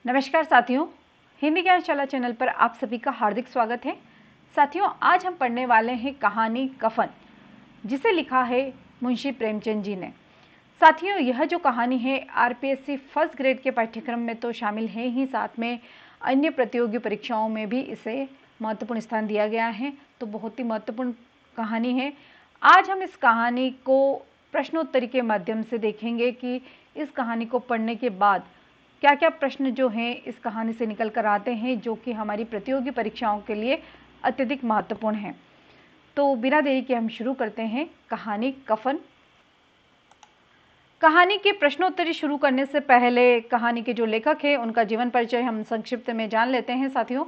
नमस्कार साथियों, हिंदी ज्ञान शाला चैनल पर आप सभी का हार्दिक स्वागत है। साथियों, आज हम पढ़ने वाले हैं कहानी कफन, जिसे लिखा है मुंशी प्रेमचंद जी ने। साथियों, यह जो कहानी है आरपीएससी फर्स्ट ग्रेड के पाठ्यक्रम में तो शामिल है ही, साथ में अन्य प्रतियोगी परीक्षाओं में भी इसे महत्वपूर्ण स्थान दिया गया है। तो बहुत ही महत्वपूर्ण कहानी है। आज हम इस कहानी को प्रश्नोत्तरी के माध्यम से देखेंगे कि इस कहानी को पढ़ने के बाद क्या क्या प्रश्न जो हैं इस कहानी से निकल कर आते हैं, जो कि हमारी प्रतियोगी परीक्षाओं के लिए अत्यधिक महत्वपूर्ण है। तो बिना देरी के हम शुरू करते हैं कहानी कफन। कहानी के प्रश्नोत्तरी शुरू करने से पहले कहानी के जो लेखक हैं उनका जीवन परिचय हम संक्षिप्त में जान लेते हैं। साथियों,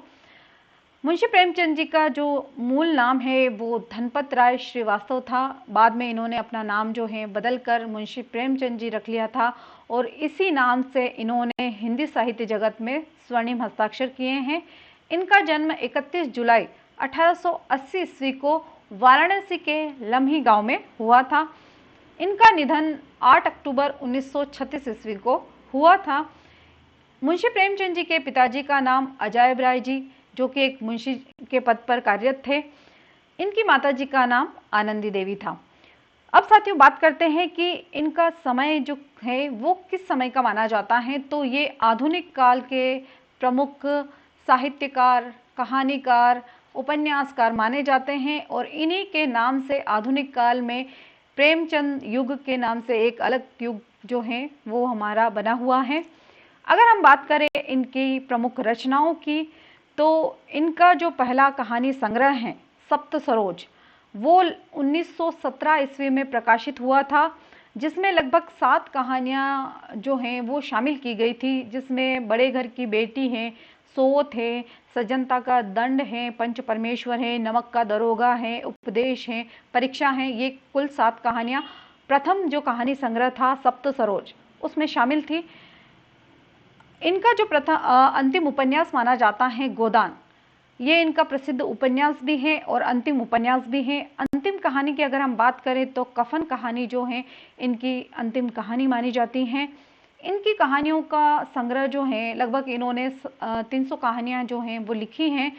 मुंशी प्रेमचंद जी का जो मूल नाम है वो धनपत राय श्रीवास्तव था। बाद में इन्होंने अपना नाम जो है बदलकर मुंशी प्रेमचंद जी रख लिया था और इसी नाम से इन्होंने हिंदी साहित्य जगत में स्वर्णिम हस्ताक्षर किए हैं। इनका जन्म 31 जुलाई 1880 ईस्वी को वाराणसी के लम्ही गांव में हुआ था। इनका निधन 8 अक्टूबर 1936 ईस्वी को हुआ था। मुंशी प्रेमचंद जी के पिताजी का नाम अजायब राय जी, जो कि एक मुंशी के पद पर कार्यरत थे। इनकी माताजी का नाम आनंदी देवी था। अब साथियों, बात करते हैं कि इनका समय जो है वो किस समय का माना जाता है। तो ये आधुनिक काल के प्रमुख साहित्यकार, कहानीकार, उपन्यासकार माने जाते हैं और इन्हीं के नाम से आधुनिक काल में प्रेमचंद युग के नाम से एक अलग युग जो है वो हमारा बना हुआ है। अगर हम बात करें इनकी प्रमुख रचनाओं की, तो इनका जो पहला कहानी संग्रह है सप्त सरोज, वो 1917 ईस्वी में प्रकाशित हुआ था, जिसमें लगभग 7 कहानियां जो हैं वो शामिल की गई थी, जिसमें बड़े घर की बेटी है, सोवत है, सज्जनता का दंड है, पंच परमेश्वर है, नमक का दरोगा है, उपदेश है, परीक्षा है। ये कुल 7 कहानियां प्रथम जो कहानी संग्रह था सप्त सरोज उसमें शामिल थी। इनका जो अंतिम उपन्यास माना जाता है गोदान, ये इनका प्रसिद्ध उपन्यास भी है और अंतिम उपन्यास भी है। अंतिम कहानी की अगर हम बात करें तो कफन कहानी जो है इनकी अंतिम कहानी मानी जाती है। इनकी कहानियों का संग्रह जो है लगभग इन्होंने 300 कहानियां जो हैं वो लिखी हैं।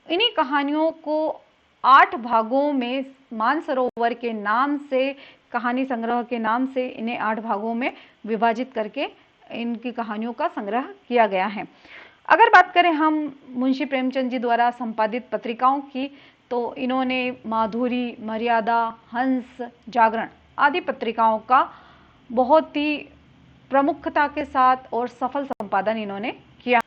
इन्हीं कहानियों को 8 भागों में मानसरोवर के नाम से, कहानी संग्रह के नाम से इन्हें 8 भागों में विभाजित करके इनकी कहानियों का संग्रह किया गया है। अगर बात करें हम मुंशी प्रेमचंद जी द्वारा संपादित पत्रिकाओं की, तो इन्होंने माधुरी, मर्यादा, हंस, जागरण आदि पत्रिकाओं का बहुत ही प्रमुखता के साथ और सफल संपादन इन्होंने किया।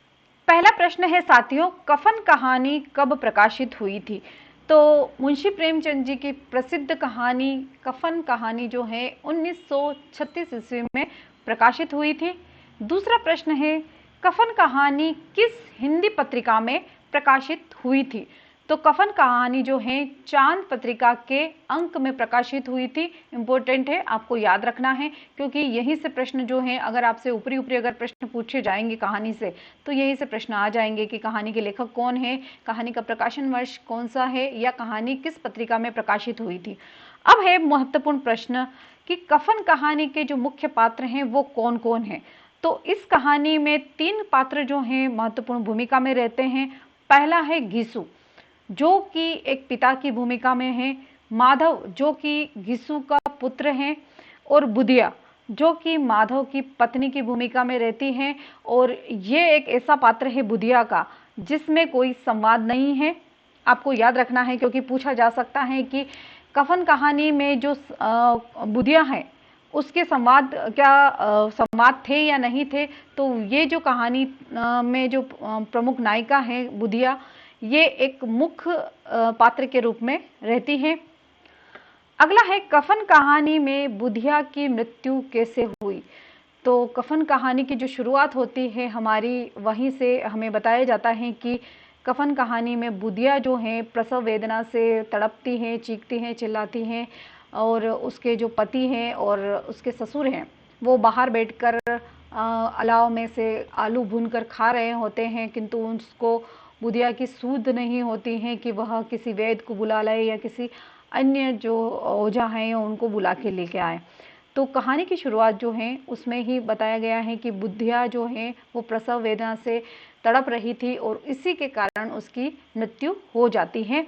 पहला प्रश्न है साथियों, कफन कहानी कब प्रकाशित हुई थी? तो मुंशी प्रेमचंद जी की प्रसिद्ध कहानी कफन कहानी जो है 1936 ईस्वी में प्रकाशित हुई थी। दूसरा प्रश्न है, कफन कहानी किस हिंदी पत्रिका में प्रकाशित हुई थी? तो कफन कहानी जो है चांद पत्रिका के अंक में प्रकाशित हुई थी। इंपॉर्टेंट है, आपको याद रखना है, क्योंकि यहीं से प्रश्न जो है अगर आपसे ऊपरी ऊपरी अगर प्रश्न पूछे जाएंगे कहानी से, तो यहीं से प्रश्न आ जाएंगे कि कहानी के लेखक कौन है, कहानी का प्रकाशन वर्ष कौन सा है, या कहानी किस पत्रिका में प्रकाशित हुई थी। अब है महत्वपूर्ण प्रश्न कि कफन कहानी के जो मुख्य पात्र हैं वो कौन कौन है। तो इस कहानी में 3 पात्र जो हैं महत्वपूर्ण भूमिका में रहते हैं। पहला है घिसू, जो कि एक पिता की भूमिका में है, माधव जो कि घिसू का पुत्र है, और बुधिया जो कि माधव की पत्नी की भूमिका में रहती है। और ये एक ऐसा पात्र है बुधिया का जिसमें कोई संवाद नहीं है। आपको याद रखना है, क्योंकि पूछा जा सकता है कि कफन कहानी में जो बुधिया है उसके संवाद संवाद थे या नहीं थे। तो ये जो कहानी में जो प्रमुख नायिका है बुधिया, ये एक मुख्य पात्र के रूप में रहती है। अगला है, कफन कहानी में बुधिया की मृत्यु कैसे हुई? तो कफन कहानी की जो शुरुआत होती है हमारी, वहीं से हमें बताया जाता है कि कफन कहानी में बुधिया जो है प्रसव वेदना से तड़पती हैं, चीखती हैं, चिल्लाती हैं, और उसके जो पति हैं और उसके ससुर हैं वो बाहर बैठकर अलाव में से आलू भूनकर खा रहे होते हैं, किंतु उसको बुधिया की सूझ नहीं होती है कि वह किसी वैद्य को बुला लाए या किसी अन्य जो ओझा हैं उनको बुला के लेके आए। तो कहानी की शुरुआत जो है उसमें ही बताया गया है कि बुधिया जो है वो प्रसव वेदना से तड़प रही थी और इसी के कारण उसकी मृत्यु हो जाती है।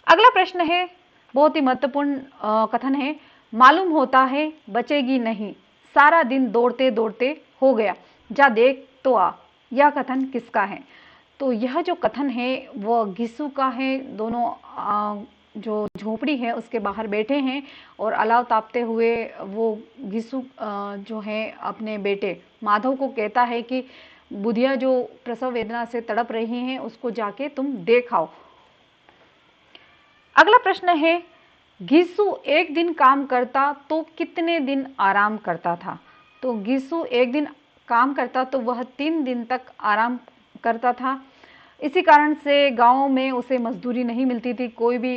अगला प्रश्न है, बहुत ही महत्वपूर्ण कथन है, मालूम होता है बचेगी नहीं, सारा दिन दौड़ते दौड़ते हो गया, जा देख तो आ। यह कथन किसका है? तो यह जो कथन है वह घिसू का है। दोनों जो झोपड़ी है उसके बाहर बैठे हैं और अलाव तापते हुए वो घिसू जो है अपने बेटे माधव को कहता है कि बुधिया जो प्रसव वेदना से तड़प रही हैं उसको जाके तुम देख आओ। अगला प्रश्न है, घिसू एक दिन काम करता तो कितने दिन आराम करता था? तो घिसू एक दिन काम करता तो वह 3 दिन तक आराम करता था। इसी कारण से गांव में उसे मजदूरी नहीं मिलती थी, कोई भी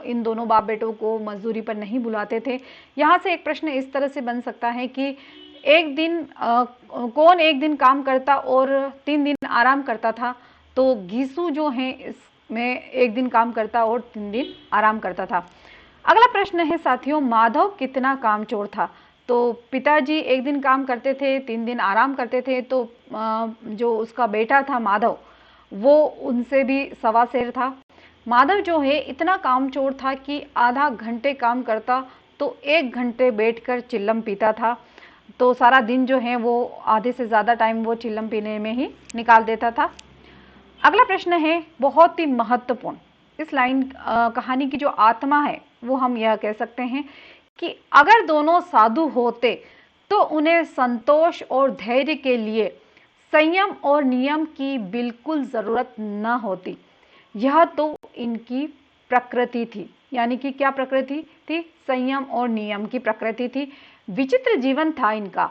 इन दोनों बाप बेटों को मजदूरी पर नहीं बुलाते थे। यहाँ से एक प्रश्न इस तरह से बन सकता है कि एक दिन कौन एक दिन काम करता और 3 दिन आराम करता था? तो घिसू जो है इसमें एक दिन काम करता और 3 दिन आराम करता था। अगला प्रश्न है साथियों, माधव कितना कामचोर था? तो पिताजी एक दिन काम करते थे, 3 दिन आराम करते थे, तो जो उसका बेटा था माधव वो उनसे भी सवा सेर था। माधव जो है इतना कामचोर था कि आधा घंटे काम करता तो 1 घंटे बैठकर चिल्लम पीता था। तो सारा दिन जो है वो आधे से ज़्यादा टाइम वो चिल्लम पीने में ही निकाल देता था। अगला प्रश्न है बहुत ही महत्वपूर्ण, इस लाइन कहानी की जो आत्मा है वो हम यह कह सकते हैं कि अगर दोनों साधु होते तो उन्हें संतोष और धैर्य के लिए संयम और नियम की बिल्कुल जरूरत न होती। यह तो इनकी प्रकृति थी। यानी कि क्या प्रकृति थी? संयम और नियम की प्रकृति थी। विचित्र जीवन था इनका।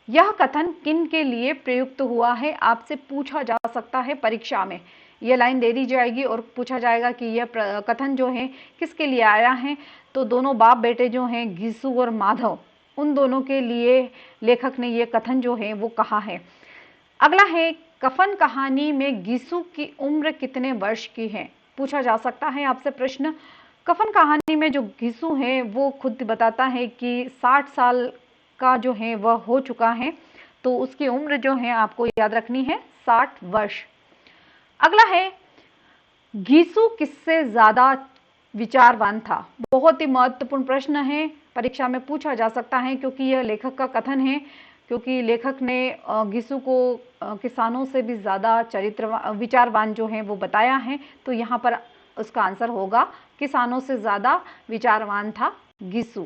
यह कथन किन के लिए प्रयुक्त हुआ है आपसे पूछा जा सकता है परीक्षा में। यह लाइन दे दी जाएगी और पूछा जाएगा कि यह कथन जो है किसके लिए आया है? तो दोनों बाप बेटे जो हैं घिसू और माधव, उन दोनों के लिए लेखक ने यह कथन जो है वो कहा है। अगला है, कफन कहानी में घिसू की उम्र कितने वर्ष की है? पूछा जा सकता है आपसे प्रश्न। कफन कहानी में जो घिसू है वो खुद बताता है कि 60 साल का जो है वह हो चुका है, तो उसकी उम्र जो है आपको याद रखनी है 60 वर्ष। अगला है, घिसू किससे ज्यादा विचारवान था? बहुत ही महत्वपूर्ण प्रश्न है, परीक्षा में पूछा जा सकता है क्योंकि यह लेखक का कथन है, क्योंकि लेखक ने घिसू को किसानों से भी ज़्यादा विचारवान जो है वो बताया है। तो यहाँ पर उसका आंसर होगा किसानों से ज़्यादा विचारवान था घिसू।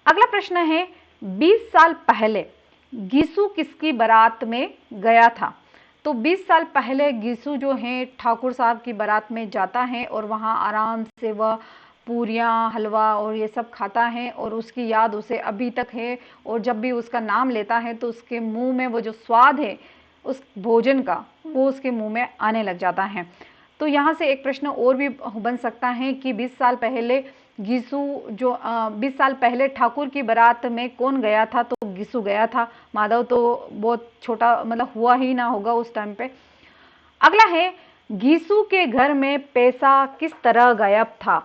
अगला प्रश्न है, 20 साल पहले घिसू किसकी बारात में गया था? तो 20 साल पहले घिसू जो है ठाकुर साहब की बारात में जाता है और वहाँ आराम से वह पूरियाँ, हलवा और ये सब खाता है और उसकी याद उसे अभी तक है। और जब भी उसका नाम लेता है तो उसके मुंह में वो जो स्वाद है उस भोजन का वो उसके मुंह में आने लग जाता है। तो यहाँ से एक प्रश्न और भी बन सकता है कि 20 साल पहले घिसू जो 20 साल पहले ठाकुर की बारात में कौन गया था? तो घिसू गया था। माधव तो बहुत छोटा मतलब हुआ ही ना होगा उस टाइम पे। अगला है, घिसू के घर में पैसा किस तरह गायब था?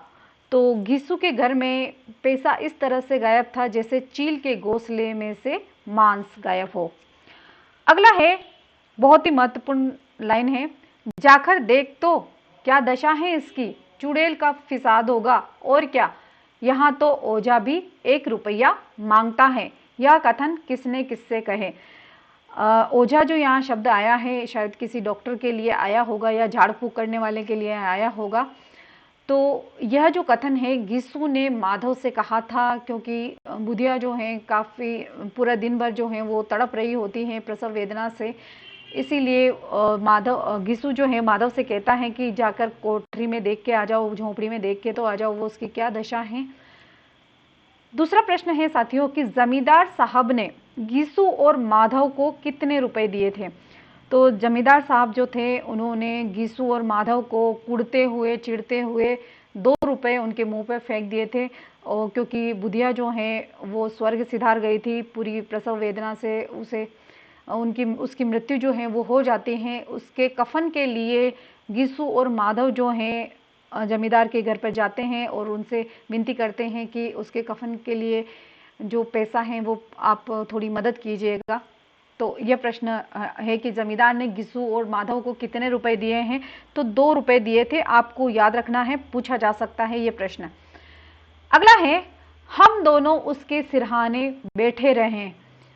तो घिसू के घर में पैसा इस तरह से गायब था जैसे चील के घोंसले में से मांस गायब हो। अगला है, बहुत ही महत्वपूर्ण लाइन है, जाकर देख तो क्या दशा है इसकी, चुड़ैल का फिसाद होगा और क्या, यहाँ तो ओझा भी 1 रुपया मांगता है। यह कथन किसने किससे कहे? ओझा जो यहाँ शब्द आया है शायद किसी डॉक्टर के लिए आया होगा या झाड़ फूक करने वाले के लिए आया होगा। तो यह जो कथन है घिसू ने माधव से कहा था, क्योंकि बुधिया जो है काफ़ी पूरा दिन भर जो है वो तड़प रही होती हैं प्रसव वेदना से। इसीलिए घिसू जो है माधव से कहता है कि जाकर कोठरी में देख के आ जाओ, झोंपड़ी में देख के तो आ जाओ वो उसकी क्या दशा है। दूसरा प्रश्न है साथियों कि जमींदार साहब ने घिसू और माधव को कितने रुपए दिए थे? तो जमींदार साहब जो थे उन्होंने घिसू और माधव को कुड़ते हुए चिढ़ते हुए 2 रुपए उनके मुंह पे फेंक दिए थे। और क्योंकि बुधिया जो है वो स्वर्ग सिधार गई थी पूरी प्रसव वेदना से, उसकी मृत्यु जो है वो हो जाती है। उसके कफन के लिए घिसू और माधव जो हैं जमींदार के घर पर जाते हैं और उनसे विनती करते हैं कि उसके कफन के लिए जो पैसा है वो आप थोड़ी मदद कीजिएगा। तो यह प्रश्न है कि जमींदार ने गिसु और माधव को कितने रुपए दिए हैं? तो 2 रुपए दिए थे, आपको याद रखना है, पूछा जा सकता है ये प्रश्न। अगला है, हम दोनों उसके सिरहाने बैठे रहे,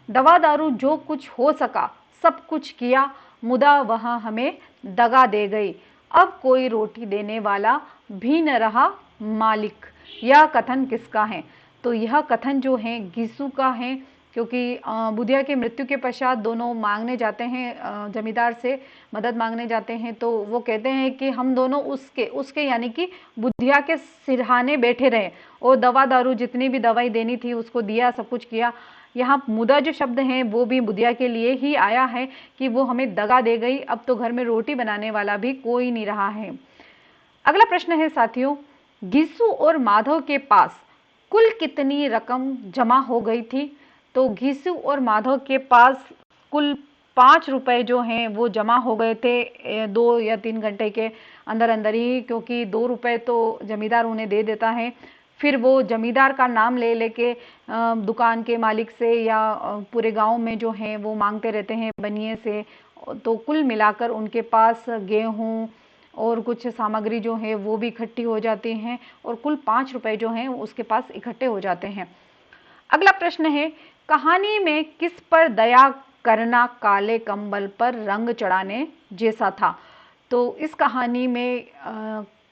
दवा दारू जो कुछ हो सका सब कुछ किया, मुदा वह हमें दगा दे गई, अब कोई रोटी देने वाला भी न रहा मालिक। यह कथन किसका है? तो यह कथन जो है गिसु का है, क्योंकि बुधिया की मृत्यु के पश्चात दोनों मांगने जाते हैं, जमींदार से मदद मांगने जाते हैं। तो वो कहते हैं कि हम दोनों उसके यानी कि बुधिया के सिरहाने बैठे रहे और दवा दारू जितनी भी दवाई देनी थी उसको दिया, सब कुछ किया। यहाँ मुदा जो शब्द है वो भी बुधिया के लिए ही आया है कि वो हमें दगा दे गई, अब तो घर में रोटी बनाने वाला भी कोई नहीं रहा है। अगला प्रश्न है साथियों, गिसु और माधव के पास कुल कितनी रकम जमा हो गई थी? तो घिसु और माधव के पास कुल 5 रुपए जो हैं वो जमा हो गए थे 2 या 3 घंटे के अंदर अंदर ही, क्योंकि 2 रुपए तो जमींदार उन्हें दे देता है। फिर वो जमींदार का नाम ले लेके दुकान के मालिक से या पूरे गांव में जो हैं वो मांगते रहते हैं बनिए से। तो कुल मिलाकर उनके पास गेहूं और कुछ सामग्री जो है वो भी इकट्ठी हो जाती हैं और कुल 5 रुपए जो हैं उसके पास इकट्ठे हो जाते हैं। अगला प्रश्न है, कहानी में किस पर दया करना काले कंबल पर रंग चढ़ाने जैसा था? तो इस कहानी में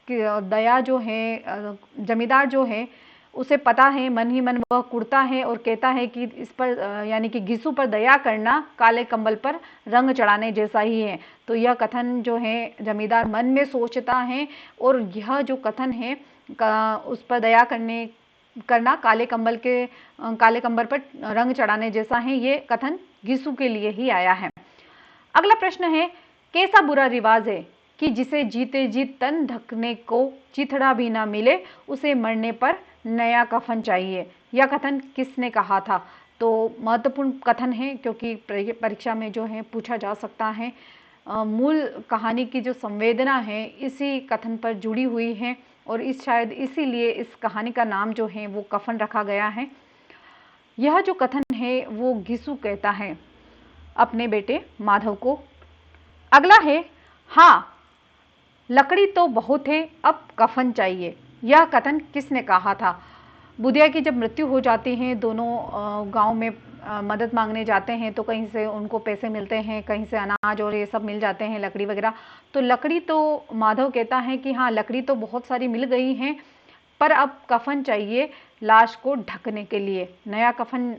दया जो है, जमींदार जो है उसे पता है, मन ही मन वह कुड़ता है और कहता है कि इस पर यानी कि गिसु पर दया करना काले कंबल पर रंग चढ़ाने जैसा ही है। तो यह कथन जो है जमींदार मन में सोचता है और यह जो कथन है उस पर दया करना काले कंबल पर रंग चढ़ाने जैसा है, ये कथन गिसु के लिए ही आया है। अगला प्रश्न है, कैसा बुरा रिवाज है कि जिसे जीते जी तन ढकने को चिथड़ा भी ना मिले, उसे मरने पर नया कफन चाहिए। यह कथन किसने कहा था? तो महत्वपूर्ण कथन है क्योंकि परीक्षा में जो है पूछा जा सकता है। मूल कहानी की जो संवेदना है इसी कथन पर जुड़ी हुई है और शायद इसीलिए इस कहानी का नाम जो है वो कफन रखा गया है। यह जो कथन है वो गिसु कहता है अपने बेटे माधव को। अगला है, हाँ लकड़ी तो बहुत है, अब कफन चाहिए। यह कथन किसने कहा था? बुधिया की जब मृत्यु हो जाती है, दोनों गांव में मदद मांगने जाते हैं तो कहीं से उनको पैसे मिलते हैं, कहीं से अनाज और ये सब मिल जाते हैं, लकड़ी वगैरह। तो लकड़ी तो माधव कहता है कि हाँ लकड़ी तो बहुत सारी मिल गई हैं, पर अब कफन चाहिए लाश को ढकने के लिए। नया कफन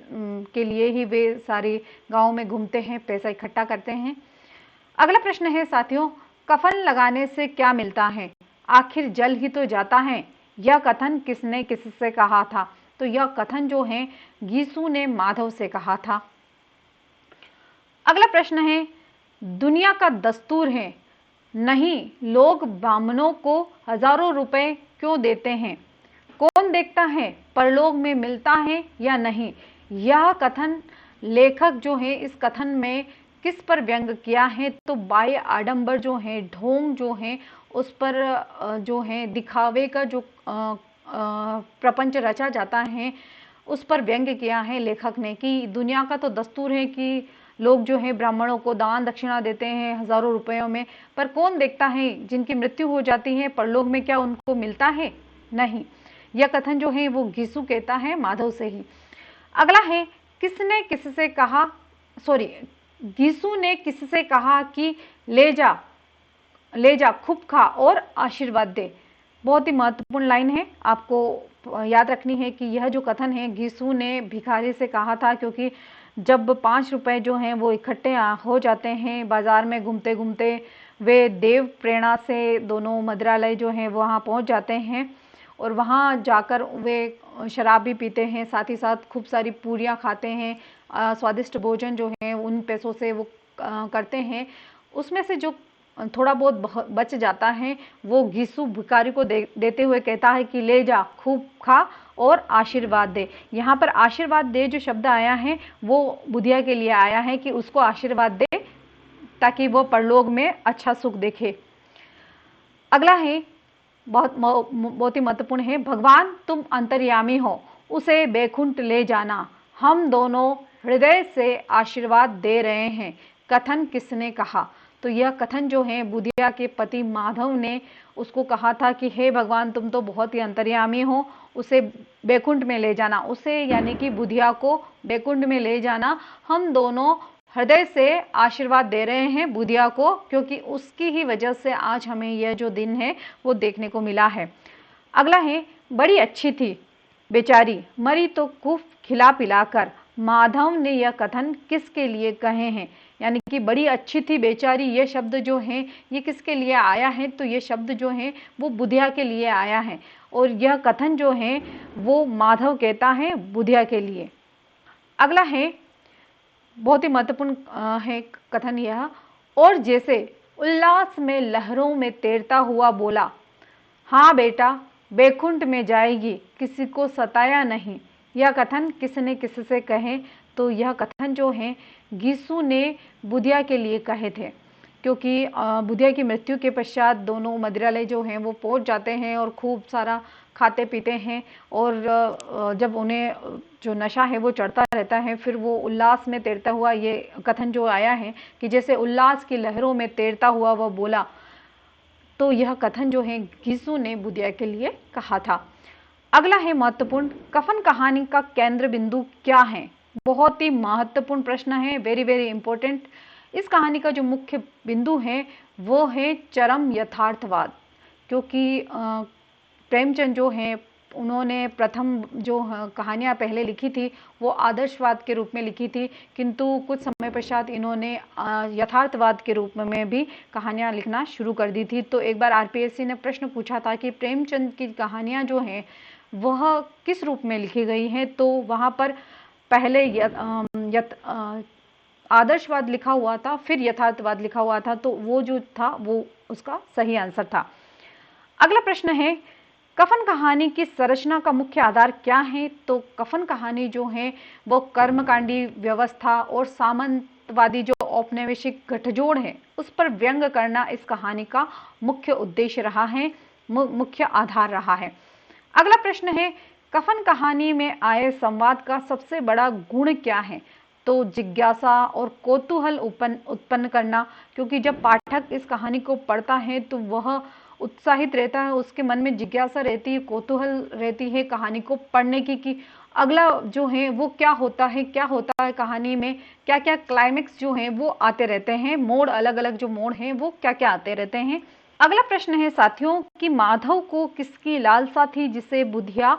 के लिए ही वे सारी गांव में घूमते हैं, पैसा इकट्ठा करते हैं। अगला प्रश्न है साथियों, कफन लगाने से क्या मिलता है? आखिर जल ही तो जाता है। यह कथन किसने किससे कहा था? तो यह कथन जो है गिसु ने माधव से कहा था। अगला प्रश्न है, दुनिया का दस्तूर है नहीं लोग ब्राह्मणों को हजारों रुपए क्यों देते हैं? कौन देखता है परलोक में मिलता है या नहीं? यह कथन लेखक जो है इस कथन में किस पर व्यंग किया है? तो बाह्य आडंबर जो है, ढोंग जो है, उस पर जो है दिखावे का जो प्रपंच रचा जाता है उस पर व्यंग किया है लेखक ने कि दुनिया का तो दस्तूर है कि लोग जो है ब्राह्मणों को दान दक्षिणा देते हैं हजारों रुपयों में, पर कौन देखता है जिनकी मृत्यु हो जाती है परलोक में क्या उनको मिलता है? नहीं। यह कथन जो है वो गिसु कहता है माधव से ही। अगला है, किसने किससे कहा, गिसु ने किससे कहा कि ले जा खूब खा और आशीर्वाद दे। बहुत ही महत्वपूर्ण लाइन है, आपको याद रखनी है कि यह जो कथन है गिसु ने भिखारी से कहा था, क्योंकि जब 5 रुपए जो हैं वो इकट्ठे हो जाते हैं बाजार में घूमते घूमते, वे देव प्रेरणा से दोनों मदिरालय जो हैं वहाँ पहुँच जाते हैं और वहाँ जाकर वे शराब भी पीते हैं, साथ ही साथ खूब सारी पूरियाँ खाते हैं, स्वादिष्ट भोजन जो है उन पैसों से वो करते हैं। उसमें से जो थोड़ा बहुत बच जाता है वो गिसु भिखारी को देते हुए कहता है कि ले जा खूब खा और आशीर्वाद दे। यहाँ पर आशीर्वाद दे जो शब्द आया है वो बुधिया के लिए आया है कि उसको आशीर्वाद दे ताकि वो परलोक में अच्छा सुख देखे। अगला है बहुत ही महत्वपूर्ण है, भगवान तुम अंतर्यामी हो उसे बैकुंठ ले जाना, हम दोनों हृदय से आशीर्वाद दे रहे हैं। कथन किसने कहा? तो यह कथन जो है बुधिया के पति माधव ने उसको कहा था कि हे भगवान, तुम तो बहुत ही अंतर्यामी हो, उसे बैकुंठ में ले जाना, उसे यानी कि बुधिया को बैकुंठ में ले जाना। हम दोनों हृदय से आशीर्वाद दे रहे हैं बुधिया को, क्योंकि उसकी ही वजह से आज हमें यह जो दिन है वो देखने को मिला है। अगला है, बड़ी अच्छी थी बेचारी, मरी तो खूब खिला पिलाकर। माधव ने यह कथन किसके लिए कहे हैं? यानी कि बड़ी अच्छी थी बेचारी, ये शब्द जो है ये किसके लिए आया है? तो ये शब्द जो है वो बुधिया के लिए आया है, और यह कथन जो है वो माधव कहता है बुधिया के लिए। अगला है, बहुत ही महत्वपूर्ण है कथन यह, और जैसे उल्लास में लहरों में तैरता हुआ बोला, हाँ बेटा बैकुंठ में जाएगी, किसी को सताया नहीं। यह कथन किसने किससे कहे? तो यह कथन जो है गीसू ने बुधिया के लिए कहे थे, क्योंकि बुधिया की मृत्यु के पश्चात दोनों मदिरालय जो हैं वो पहुंच जाते हैं और खूब सारा खाते पीते हैं, और जब उन्हें जो नशा है वो चढ़ता रहता है, फिर वो उल्लास में तैरता हुआ, ये कथन जो आया है कि जैसे उल्लास की लहरों में तैरता हुआ वह बोला, तो यह कथन जो है गीसू ने बुधिया के लिए कहा था। अगला है महत्वपूर्ण, कफन कहानी का केंद्र बिंदु क्या है? बहुत ही महत्वपूर्ण प्रश्न है, वेरी वेरी इंपॉर्टेंट। इस कहानी का जो मुख्य बिंदु है वो है चरम यथार्थवाद, क्योंकि प्रेमचंद जो है उन्होंने प्रथम जो कहानियाँ पहले लिखी थी वो आदर्शवाद के रूप में लिखी थी, किंतु कुछ समय पश्चात इन्होंने यथार्थवाद के रूप में भी कहानियाँ लिखना शुरू कर दी थी। तो एक बार आरपीएससी ने प्रश्न पूछा था कि प्रेमचंद की कहानियाँ जो हैं वह किस रूप में लिखी गई हैं, तो वहाँ पर पहले आदर्शवाद लिखा हुआ था, फिर यथार्थवाद लिखा हुआ था, तो वो जो था वो उसका सही आंसर था। अगला प्रश्न है, कफन कहानी की संरचना का मुख्य आधार क्या है? तो कफन कहानी जो है वो कर्मकांडी व्यवस्था और सामंतवादी जो औपनिवेशिक गठजोड़ है उस पर व्यंग करना इस कहानी का मुख्य उद्देश्य रहा है, मुख्य आधार रहा है। अगला प्रश्न है, कफन कहानी में आए संवाद का सबसे बड़ा गुण क्या है? तो जिज्ञासा और कौतूहल उत्पन्न करना, क्योंकि जब पाठक इस कहानी को पढ़ता है तो वह उत्साहित रहता है, उसके मन में जिज्ञासा रहती है, कौतूहल रहती है कहानी को पढ़ने की कि अगला जो है वो क्या होता है कहानी में, क्या क्या क्लाइमेक्स जो है वो आते रहते हैं, मोड़ अलग अलग जो मोड़ हैं वो क्या क्या आते रहते हैं। अगला प्रश्न है साथियों कि माधव को किसकी लालसा थी जिसे बुधिया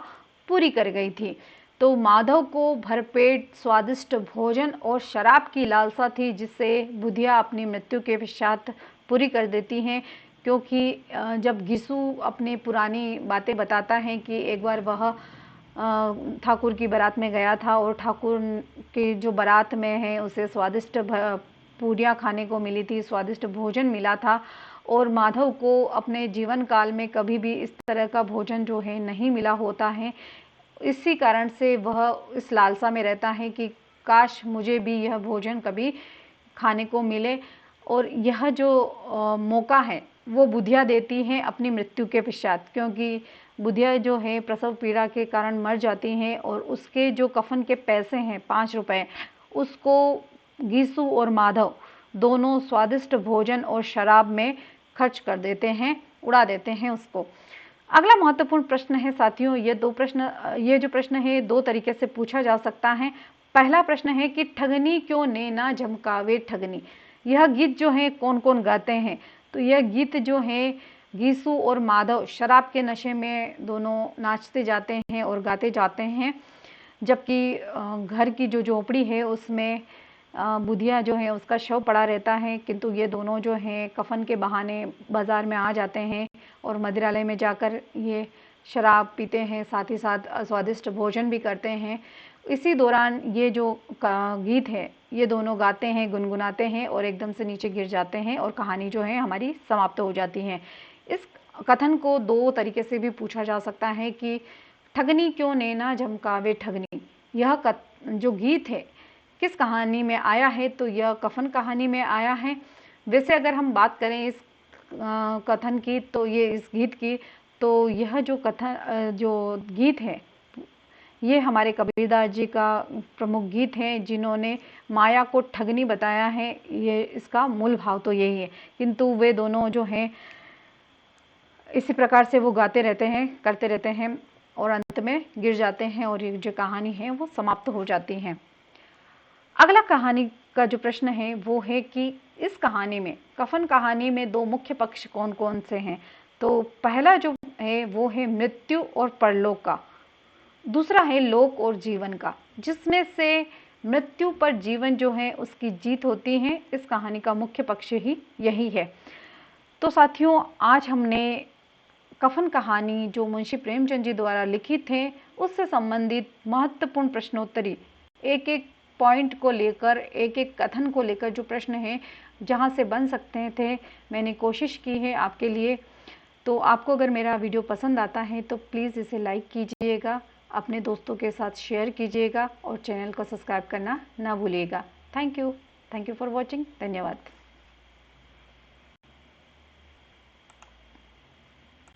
पूरी कर गई थी? तो माधव को भरपेट स्वादिष्ट भोजन और शराब की लालसा थी जिसे बुधिया अपनी मृत्यु के पश्चात पूरी कर देती हैं, क्योंकि जब गीसू अपनी पुरानी बातें बताता है कि एक बार वह ठाकुर की बारात में गया था और ठाकुर की जो बारात में है उसे स्वादिष्ट पूरियाँ खाने को मिली थी, स्वादिष्ट भोजन मिला था, और माधव को अपने जीवन काल में कभी भी इस तरह का भोजन जो है नहीं मिला होता है। इसी कारण से वह इस लालसा में रहता है कि काश मुझे भी यह भोजन कभी खाने को मिले, और यह जो मौका है वो बुधिया देती है अपनी मृत्यु के पश्चात, क्योंकि बुधिया जो है प्रसव पीड़ा के कारण मर जाती हैं और उसके जो कफन के पैसे हैं 5 रुपए, उसको गीसू और माधव दोनों स्वादिष्ट भोजन और शराब में खर्च कर देते हैं, उड़ा देते हैं उसको। अगला महत्वपूर्ण प्रश्न है साथियों, ये जो प्रश्न है दो तरीके से पूछा जा सकता है। पहला प्रश्न है कि ठगनी क्यों नैना झमकावे ठगनी, यह गीत जो है कौन कौन गाते हैं? तो यह गीत जो है गीसू और माधव शराब के नशे में दोनों नाचते जाते हैं और गाते जाते हैं, जबकि घर की जो झोपड़ी है उसमें बुधिया जो है उसका शव पड़ा रहता है, किंतु ये दोनों जो हैं कफन के बहाने बाज़ार में आ जाते हैं और मदिरालय में जाकर ये शराब पीते हैं, साथ ही साथ स्वादिष्ट भोजन भी करते हैं। इसी दौरान ये जो गीत है ये दोनों गाते हैं, गुनगुनाते हैं और एकदम से नीचे गिर जाते हैं और कहानी जो है हमारी समाप्त हो जाती है। इस कथन को दो तरीके से भी पूछा जा सकता है कि ठगनी क्यों नैना झमकावे ठगनी, यह जो गीत है किस कहानी में आया है? तो यह कफन कहानी में आया है। वैसे अगर हम बात करें इस कथन की, तो ये इस गीत की, तो यह जो कथन जो गीत है ये हमारे कबीरदास जी का प्रमुख गीत है, जिन्होंने माया को ठगनी बताया है। ये इसका मूल भाव तो यही है, किंतु वे दोनों जो हैं इसी प्रकार से वो गाते रहते हैं, करते रहते हैं और अंत में गिर जाते हैं और ये जो कहानी है वो समाप्त हो जाती है। अगला कहानी का जो प्रश्न है वो है कि इस कहानी में, कफन कहानी में, दो मुख्य पक्ष कौन कौन से हैं। तो पहला जो है वो है मृत्यु और परलोक का, दूसरा है लोक और जीवन का, जिसमें से मृत्यु पर जीवन जो है उसकी जीत होती है। इस कहानी का मुख्य पक्ष ही यही है। तो साथियों, आज हमने कफन कहानी जो मुंशी प्रेमचंद जी द्वारा लिखित है उससे संबंधित महत्वपूर्ण प्रश्नोत्तरी, एक एक पॉइंट को लेकर, एक एक कथन को लेकर जो प्रश्न है जहां से बन सकते थे, मैंने कोशिश की है आपके लिए। तो आपको अगर मेरा वीडियो पसंद आता है तो प्लीज़ इसे लाइक कीजिएगा, अपने दोस्तों के साथ शेयर कीजिएगा और चैनल को सब्सक्राइब करना ना भूलिएगा। Thank you for watching. धन्यवाद।